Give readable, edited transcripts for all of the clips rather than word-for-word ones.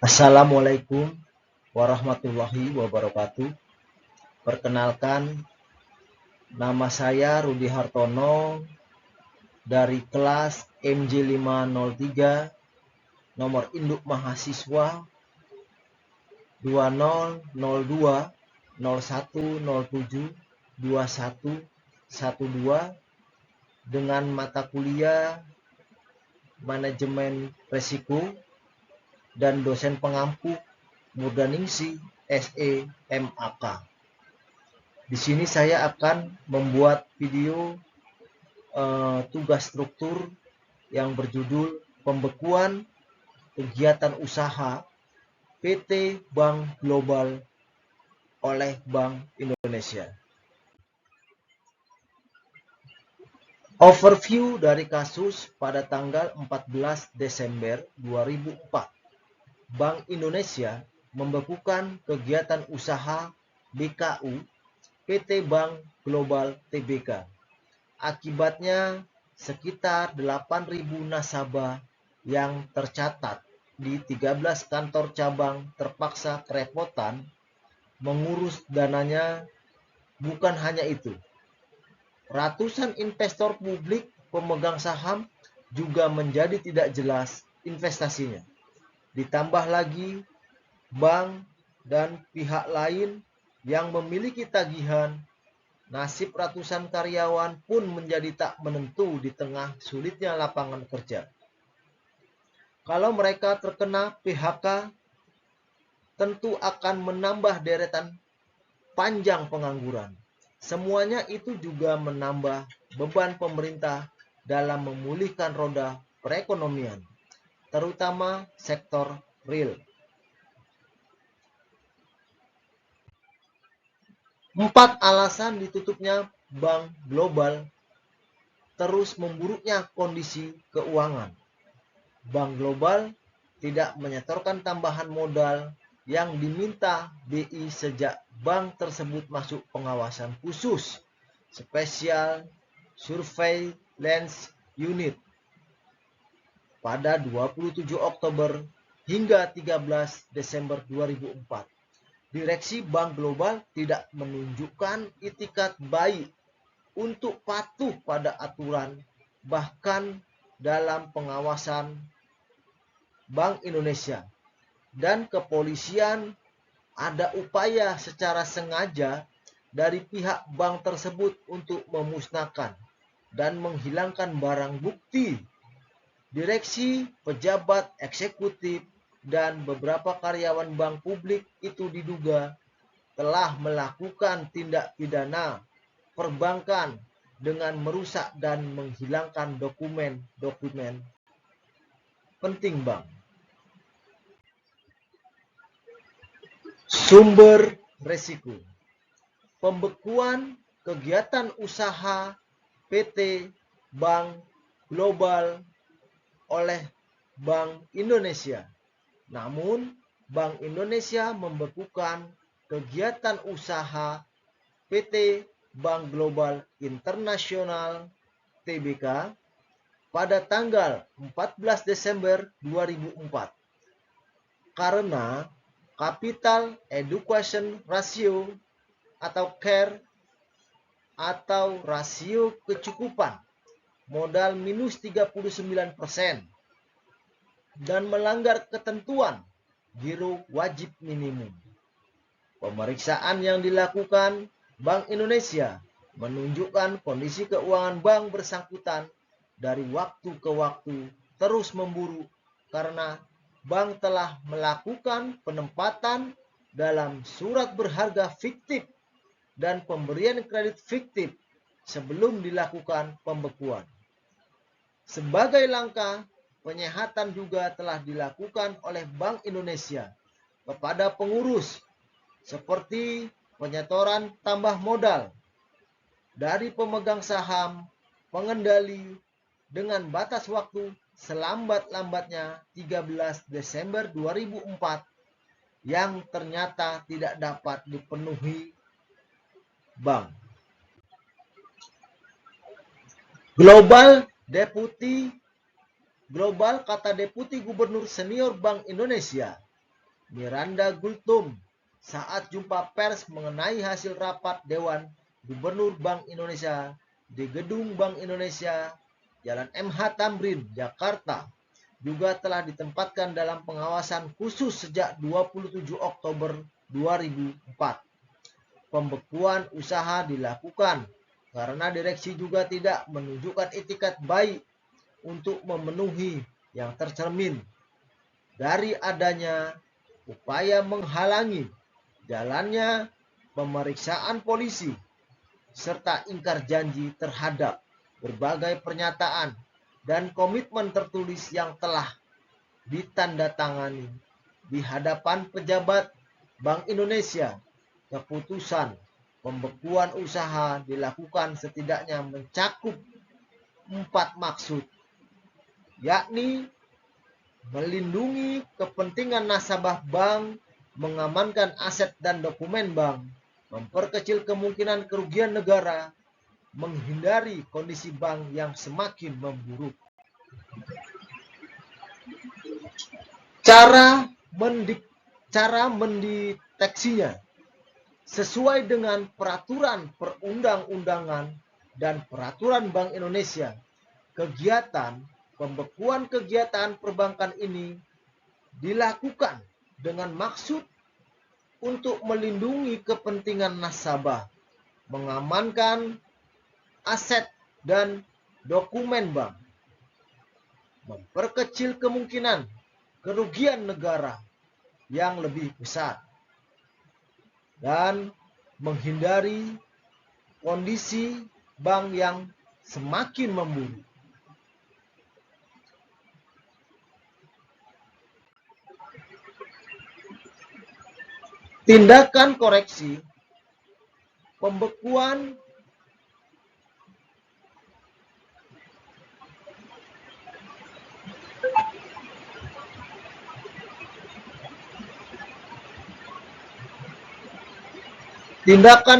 Assalamualaikum warahmatullahi wabarakatuh. Perkenalkan, nama saya Rudi Hartono dari kelas MJ503, nomor induk mahasiswa 2001072112 dengan mata kuliah Manajemen Resiko dan dosen pengampu Murdaningsi SE MAK. Di sini saya akan membuat video tugas struktur yang berjudul pembekuan kegiatan usaha PT Bank Global oleh Bank Indonesia. Overview dari kasus pada tanggal 14 Desember 2004. Bank Indonesia membekukan kegiatan usaha BKU PT Bank Global Tbk. Akibatnya sekitar 8.000 nasabah yang tercatat di 13 kantor cabang terpaksa kerepotan mengurus dananya. Bukan hanya itu, ratusan investor publik pemegang saham juga menjadi tidak jelas investasinya. Ditambah lagi bank dan pihak lain yang memiliki tagihan, nasib ratusan karyawan pun menjadi tak menentu di tengah sulitnya lapangan kerja. Kalau mereka terkena PHK, tentu akan menambah deretan panjang pengangguran. Semuanya itu juga menambah beban pemerintah dalam memulihkan roda perekonomian, terutama sektor real. 4 alasan ditutupnya Bank Global. Terus memburuknya kondisi keuangan. Bank Global tidak menyetorkan tambahan modal yang diminta BI sejak bank tersebut masuk pengawasan khusus Special Surveillance Unit pada 27 Oktober hingga 13 Desember 2004. Direksi Bank Global tidak menunjukkan itikat baik untuk patuh pada aturan, bahkan dalam pengawasan Bank Indonesia dan kepolisian ada upaya secara sengaja dari pihak bank tersebut untuk memusnahkan dan menghilangkan barang bukti. Direksi, pejabat eksekutif, dan beberapa karyawan bank publik itu diduga telah melakukan tindak pidana perbankan dengan merusak dan menghilangkan dokumen-dokumen penting bank. Sumber resiko pembekuan kegiatan usaha PT Bank Global oleh Bank Indonesia. Namun, Bank Indonesia membekukan kegiatan usaha PT Bank Global Internasional Tbk pada tanggal 14 Desember 2004 karena Capital Adequacy Ratio atau CARE atau rasio kecukupan modal minus 39% dan melanggar ketentuan giro wajib minimum. Pemeriksaan yang dilakukan Bank Indonesia menunjukkan kondisi keuangan bank bersangkutan dari waktu ke waktu terus memburuk karena bank telah melakukan penempatan dalam surat berharga fiktif dan pemberian kredit fiktif sebelum dilakukan pembekuan. Sebagai langkah penyehatan juga telah dilakukan oleh Bank Indonesia kepada pengurus seperti penyetoran tambah modal dari pemegang saham, pengendali dengan batas waktu selambat-lambatnya 13 Desember 2004 yang ternyata tidak dapat dipenuhi bank. Global kata Deputi Gubernur Senior Bank Indonesia Miranda Gultom saat jumpa pers mengenai hasil rapat Dewan Gubernur Bank Indonesia di Gedung Bank Indonesia, Jalan MH Tamrin, Jakarta, juga telah ditempatkan dalam pengawasan khusus sejak 27 Oktober 2004. Pembekuan usaha dilakukan karena direksi juga tidak menunjukkan itikat baik untuk memenuhi yang tercermin dari adanya upaya menghalangi jalannya pemeriksaan polisi serta ingkar janji terhadap berbagai pernyataan dan komitmen tertulis yang telah ditandatangani di hadapan pejabat Bank Indonesia. Keputusan pembekuan usaha dilakukan setidaknya mencakup 4 maksud, yakni melindungi kepentingan nasabah bank, mengamankan aset dan dokumen bank, memperkecil kemungkinan kerugian negara, menghindari kondisi bank yang semakin memburuk. Cara mendeteksinya sesuai dengan peraturan perundang-undangan dan peraturan Bank Indonesia. Pembekuan kegiatan perbankan ini dilakukan dengan maksud untuk melindungi kepentingan nasabah, mengamankan aset dan dokumen bank, memperkecil kemungkinan kerugian negara yang lebih besar, dan menghindari kondisi bank yang semakin memburuk. Tindakan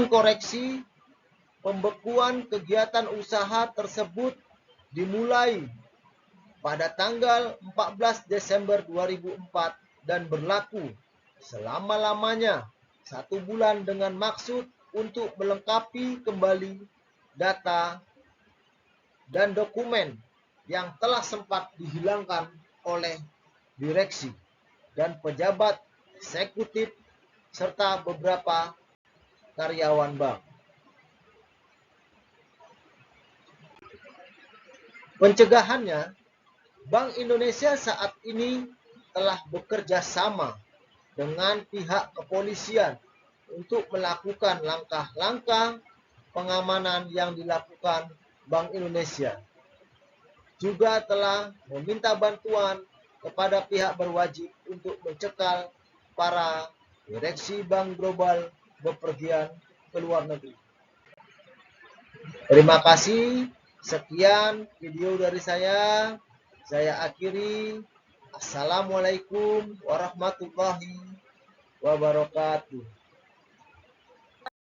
koreksi pembekuan kegiatan usaha tersebut dimulai pada tanggal 14 Desember 2004 dan berlaku selama-lamanya 1 bulan dengan maksud untuk melengkapi kembali data dan dokumen yang telah sempat dihilangkan oleh direksi dan pejabat eksekutif serta beberapa karyawan bank. Pencegahannya, Bank Indonesia saat ini telah bekerja sama dengan pihak kepolisian untuk melakukan langkah-langkah pengamanan yang dilakukan Bank Indonesia. Juga telah meminta bantuan kepada pihak berwajib untuk mencekal para direksi bank global bepergian ke luar negeri. Terima kasih. Sekian video dari saya. Saya akhiri. Assalamualaikum warahmatullahi wabarakatuh.